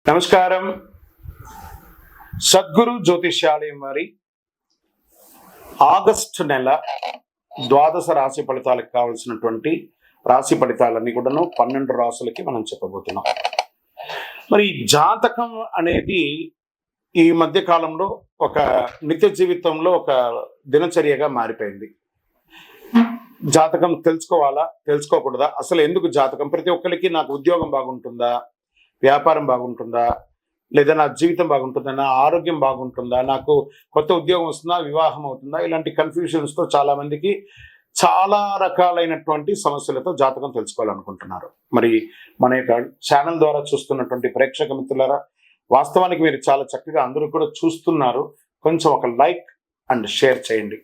నమస్కారం. సద్గురు జ్యోతిష్యాలయం వారి ఆగస్టు నెల ద్వాదశ రాశి ఫలితాలకు కావాల్సినటువంటి రాశి ఫలితాలన్నీ కూడాను 12 రాశులకి మనం చెప్పబోతున్నాం. మరి జాతకం అనేది ఈ మధ్య కాలంలో ఒక నిత్య జీవితంలో ఒక దినచర్యగా మారిపోయింది. జాతకం తెలుసుకోవాలా, తెలుసుకోకూడదా, అసలు ఎందుకు జాతకం? ప్రతి ఒక్కరికి నాకు ఉద్యోగం బాగుంటుందా, వ్యాపారం బాగుంటుందా, లేదా నా జీవితం బాగుంటుందా, నా ఆరోగ్యం బాగుంటుందా, నాకు కొత్త ఉద్యోగం వస్తుందా, వివాహం అవుతుందా, ఇలాంటి కన్ఫ్యూషన్స్తో చాలామందికి చాలా రకాలైనటువంటి సమస్యలతో జాతకం తెలుసుకోవాలనుకుంటున్నారు. మరి మన యొక్క ఛానల్ ద్వారా చూస్తున్నటువంటి ప్రేక్షక మిత్రులారా, వాస్తవానికి మీరు చాలా చక్కగా అందరూ కూడా చూస్తున్నారు. కొంచెం ఒక లైక్ అండ్ షేర్ చేయండి,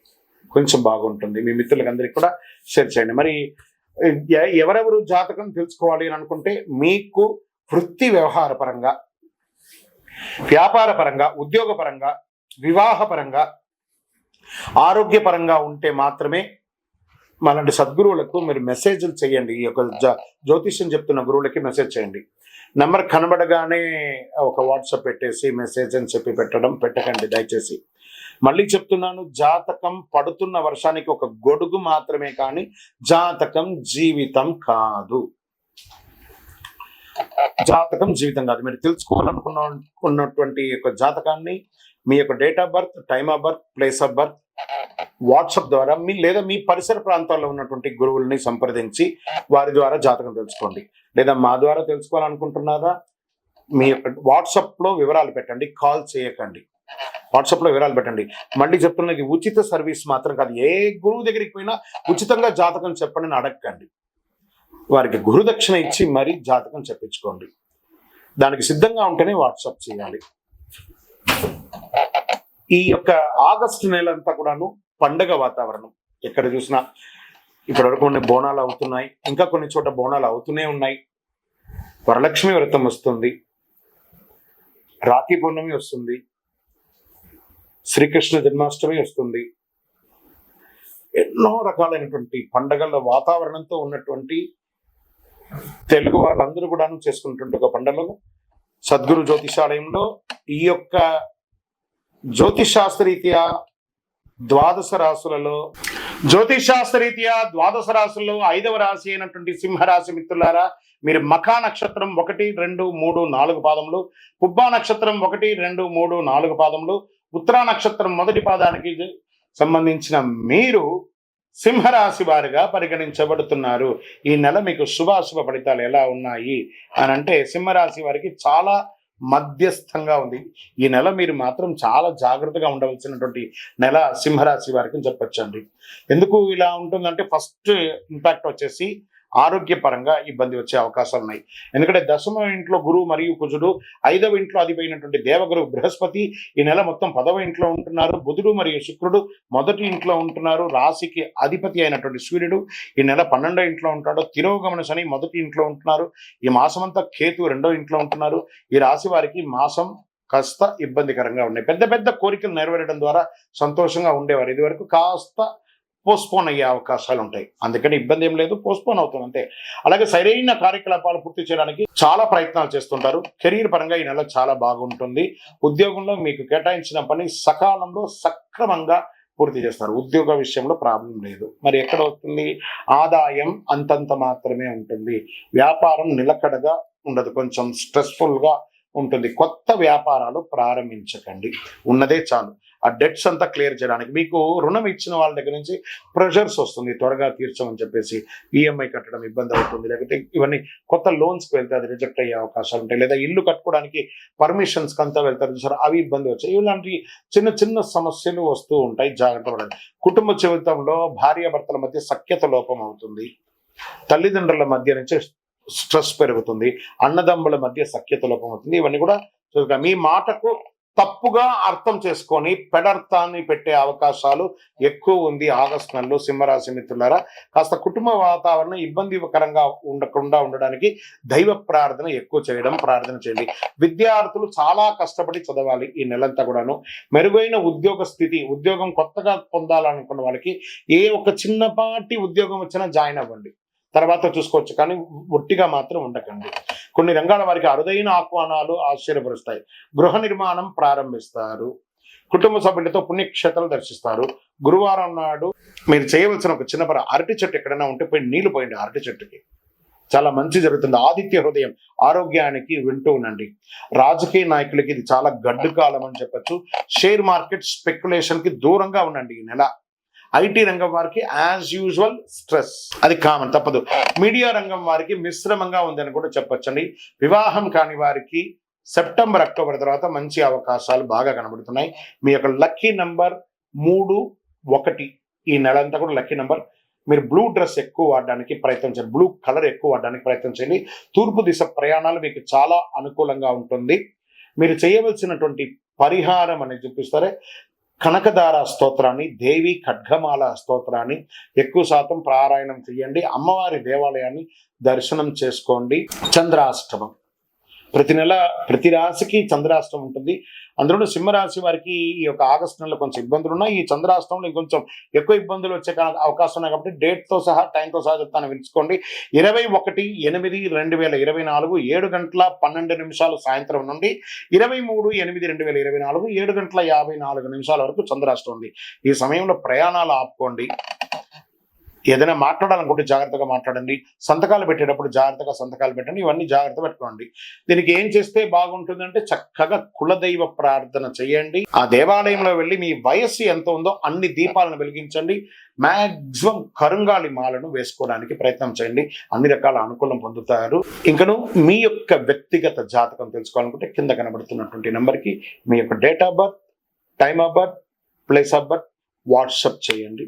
కొంచెం బాగుంటుంది. మీ మిత్రులకి అందరికీ కూడా షేర్ చేయండి. మరి ఎవరెవరు జాతకం తెలుసుకోవాలి అని అనుకుంటే, మీకు వృత్తి వ్యవహార పరంగా, వ్యాపార పరంగా, ఉద్యోగ పరంగా, వివాహ పరంగా, ఆరోగ్యపరంగా ఉంటే మాత్రమే మనలాంటి సద్గురువులకు మీరు మెసేజ్లు చేయండి. ఈ యొక్క జ్యోతిష్యం చెప్తున్న గురువులకి మెసేజ్ చేయండి. నెంబర్ కనబడగానే ఒక వాట్సాప్ పెట్టేసి మెసేజ్ అని చెప్పి పెట్టకండి దయచేసి. మళ్ళీ చెప్తున్నాను, జాతకం పడుతున్న వర్షానికి ఒక గొడుగు మాత్రమే, కానీ జాతకం జీవితం కాదు. జాతకం జీవితం కాదు. మీరు తెలుసుకోవాలనుకున్నటువంటి యొక్క జాతకాన్ని మీ యొక్క date of birth, time of birth, place of birth WhatsApp ద్వారా లేదా మీ పరిసర ప్రాంతాల్లో ఉన్నటువంటి గురువుల్ని సంప్రదించి వారి ద్వారా జాతకం తెలుసుకోండి. లేదా మా ద్వారా తెలుసుకోవాలనుకుంటున్నారా, మీ యొక్క వాట్సాప్లో వివరాలు పెట్టండి, కాల్ చేయకండి. వాట్సాప్లో వివరాలు పెట్టండి. మళ్ళీ చెప్తున్నది, ఉచిత సర్వీస్ మాత్రం కాదు. ఏ గురువు దగ్గరికి పోయినా ఉచితంగా జాతకం చెప్పండి అని అడగండి. వారికి గురుదక్షిణ ఇచ్చి మరీ జాతకం చెప్పించుకోండి. దానికి సిద్ధంగా ఉంటేనే వాట్సాప్ చేయాలి. ఈ యొక్క ఆగస్టు నెల అంతా కూడాను పండగ వాతావరణం. ఎక్కడ చూసినా ఇప్పటివరకు కొన్ని బోనాలు అవుతున్నాయి, ఇంకా కొన్ని చోట బోనాలు అవుతూనే ఉన్నాయి. వరలక్ష్మి వ్రతం వస్తుంది, రాఖీ పౌర్ణమి వస్తుంది, శ్రీకృష్ణ జన్మాష్టమి వస్తుంది. ఎన్నో రకాలైనటువంటి పండగల వాతావరణంతో ఉన్నటువంటి తెలుగు వాళ్ళందరూ కూడా చేసుకున్నటువంటి ఒక పండుగలో సద్గురు జ్యోతిషాలయంలో ఈ యొక్క జ్యోతిషాస్త్రరీత్యా ద్వాదశ రాశులలో 5వ రాశి అయినటువంటి సింహరాశి మిత్రులారా, మీరు మఖా నక్షత్రం 1, 2, 3, 4 పాదములు, పుబ్బా నక్షత్రం 1, 2, 3, 4 పాదములు, ఉత్తరా నక్షత్రం మొదటి పాదానికి సంబంధించిన మీరు సింహరాశి వారిగా పరిగణించబడుతున్నారు. ఈ నెల మీకు శుభాశుభ ఫలితాలు ఎలా ఉన్నాయి అని అంటే, సింహరాశి వారికి చాలా మధ్యస్థంగా ఉంది. ఈ నెల మీరు మాత్రం చాలా జాగ్రత్తగా ఉండవలసినటువంటి నెల సింహరాశి వారికి చెప్పొచ్చండి. ఎందుకు ఇలా ఉంటుందంటే, ఫస్ట్ ఇంపాక్ట్ వచ్చేసి ఆరోగ్యపరంగా ఇబ్బంది వచ్చే అవకాశాలు ఉన్నాయి. ఎందుకంటే 10వ ఇంట్లో గురువు మరియు కుజుడు, 5వ ఇంట్లో అధిపైనటువంటి దేవగురు బృహస్పతి ఈ నెల మొత్తం 10వ ఇంట్లో ఉంటున్నారు. బుధుడు మరియు శుక్రుడు మొదటి ఇంట్లో ఉంటున్నారు. రాశికి అధిపతి అయినటువంటి సూర్యుడు ఈ నెల 12వ ఇంట్లో ఉంటాడు. తిరోగమన శని మొదటి ఇంట్లో ఉంటున్నారు. ఈ మాసం అంతా కేతు 2వ ఇంట్లో ఉంటున్నారు. ఈ రాశి వారికి మాసం కాస్త ఇబ్బందికరంగా ఉన్నాయి. పెద్ద పెద్ద కోరికలు నెరవేరడం ద్వారా సంతోషంగా ఉండేవారు. ఇది వరకు కాస్త పోస్ట్పోన్ అయ్యే అవకాశాలు ఉంటాయి. అందుకని ఇబ్బంది ఏం లేదు, పోస్ట్పోన్ అవుతుంది అంతే. అలాగే సరైన కార్యకలాపాలు పూర్తి చేయడానికి చాలా ప్రయత్నాలు చేస్తుంటారు. కెరీర్ పరంగా ఈ నెల చాలా బాగుంటుంది. ఉద్యోగంలో మీకు కేటాయించిన పని సకాలంలో సక్రమంగా పూర్తి చేస్తారు. ఉద్యోగ విషయంలో ప్రాబ్లం లేదు. మరి ఎక్కడ వస్తుంది? ఆదాయం అంతంత మాత్రమే ఉంటుంది. వ్యాపారం నిలకడగా ఉండదు, కొంచెం స్ట్రెస్ఫుల్గా ఉంటుంది. కొత్త వ్యాపారాలు ప్రారంభించకండి, ఉన్నదే చాలు. ఆ డెట్స్ అంతా క్లియర్ చేయడానికి మీకు రుణం ఇచ్చిన వాళ్ళ దగ్గర నుంచి ప్రెషర్స్ వస్తుంది, త్వరగా తీర్చమని చెప్పేసి ఈఎంఐ కట్టడం ఇబ్బంది అవుతుంది. లేకపోతే ఇవన్నీ కొత్త లోన్స్కి వెళ్తే అది రిజెక్ట్ అయ్యే అవకాశాలు ఉంటాయి. లేదా ఇల్లు కట్టుకోవడానికి పర్మిషన్స్కి అంతా వెళ్తారు చూసారు, అవి ఇబ్బంది వచ్చాయి. ఇలాంటి చిన్న చిన్న సమస్యలు వస్తూ ఉంటాయి, జాగ్రత్త పడండి. కుటుంబ జీవితంలో భార్యాభర్తల మధ్య సఖ్యత లోపం అవుతుంది. తల్లిదండ్రుల మధ్య నుంచి స్ట్రెస్ పెరుగుతుంది. అన్నదమ్ముల మధ్య సఖ్యత లోపం అవుతుంది. ఇవన్నీ కూడా మీ మాటకు తప్పుగా అర్థం చేసుకొని పెడర్థాన్ని పెట్టే అవకాశాలు ఎక్కువ ఉంది ఆగస్టు నెలలో. సింహరాశి మిత్రులారా, కాస్త కుటుంబ వాతావరణం ఇబ్బందికరంగా ఉండకుండా ఉండడానికి దైవ ప్రార్థన ఎక్కువ ప్రార్థన చేయండి. విద్యార్థులు చాలా కష్టపడి చదవాలి ఈ నెలంతా కూడాను. మెరుగైన ఉద్యోగ స్థితి, ఉద్యోగం కొత్తగా పొందాలనుకున్న వాళ్ళకి ఏ ఒక చిన్నపాటి ఉద్యోగం వచ్చినా జాయిన్ అవ్వండి, తర్వాత చూసుకోవచ్చు. కానీ ఒట్టిగా మాత్రం ఉండకండి. కొన్ని రంగాల వారికి అరుదైన ఆహ్వానాలు ఆశ్చర్యపరుస్తాయి. గృహ నిర్మాణం ప్రారంభిస్తారు. కుటుంబ సభ్యులతో పుణ్యక్షేత్రాలు దర్శిస్తారు. గురువారం నాడు మీరు చేయవలసిన ఒక చిన్న పని, అరటి చెట్టు ఎక్కడైనా ఉంటే పోయి నీళ్లు పోయండి. అరటి చెట్టుకి చాలా మంచి జరుగుతుంది. ఆదిత్య హృదయం ఆరోగ్యానికి వింటూ ఉండండి. రాజకీయ నాయకులకి ఇది చాలా గడ్డు కాలం అని చెప్పొచ్చు. షేర్ మార్కెట్ స్పెక్యులేషన్ కి దూరంగా ఉండండి ఈ నెల. ఐటీ రంగం వారికి యాజ్ యూజువల్ స్ట్రెస్, అది కామన్, తప్పదు. మీడియా రంగం వారికి మిశ్రమంగా ఉందని కూడా చెప్పొచ్చండి. వివాహం కాని వారికి సెప్టెంబర్ అక్టోబర్ తర్వాత మంచి అవకాశాలు బాగా కనబడుతున్నాయి. మీ యొక్క లక్కీ నంబర్ 3, 1. ఈ నెల అంతా కూడా లక్కీ నంబర్. మీరు బ్లూ డ్రెస్ ఎక్కువ వాడడానికి ప్రయత్నం చేయండి. బ్లూ కలర్ ఎక్కువ వాడడానికి ప్రయత్నం చేయండి. తూర్పు దిశ ప్రయాణాలు మీకు చాలా అనుకూలంగా ఉంటుంది. మీరు చేయవలసినటువంటి పరిహారం అనేది చూపిస్తారే, కనకదార స్తోత్రాన్ని, దేవి ఖడ్గమాల స్తోత్రాన్ని ఎక్కువ శాతం పారాయణం చేయండి. అమ్మవారి దేవాలయాన్ని దర్శనం చేసుకోండి. చంద్రాష్టమం ప్రతి నెల ప్రతి రాశికి చంద్రాష్టమం ఉంటుంది. అందులో సింహరాశి వారికి ఈ యొక్క ఆగస్టు నెలలో కొంచెం ఇబ్బందులు ఉన్నాయి. ఈ చంద్రాష్టమంలో ఇంకొంచెం ఎక్కువ ఇబ్బందులు వచ్చే అవకాశం ఉన్నాయి. కాబట్టి డేట్తో సహా టైంతో సహా చెప్తాను, వినుకోండి. 21/8/2024 7:12 సాయంత్రం నుండి 23/8/2024 7:54 వరకు చంద్రాష్టమం ఉంది. ఈ సమయంలో ప్రయాణాలు ఆపుకోండి. ఏదైనా మాట్లాడాలనుకుంటే జాగ్రత్తగా మాట్లాడండి. సంతకాలు పెట్టేటప్పుడు జాగ్రత్తగా సంతకాలు పెట్టండి. ఇవన్నీ జాగ్రత్త పెట్టుకోండి. దీనికి ఏం చేస్తే బాగుంటుందంటే చక్కగా కులదైవ ప్రార్థన చేయండి. ఆ దేవాలయంలో వెళ్ళి మీ వయస్సు ఎంత ఉందో అన్ని దీపాలను వెలిగించండి. మాక్సిమం కరుంగాళి మాలను వేసుకోవడానికి ప్రయత్నం చేయండి. అన్ని రకాల అనుకూలం పొందుతారు. ఇంకను మీ యొక్క వ్యక్తిగత జాతకం తెలుసుకోవాలనుకుంటే కింద కనబడుతున్నటువంటి నెంబర్కి మీ యొక్క date of birth, time of birth, place of birth WhatsApp చేయండి.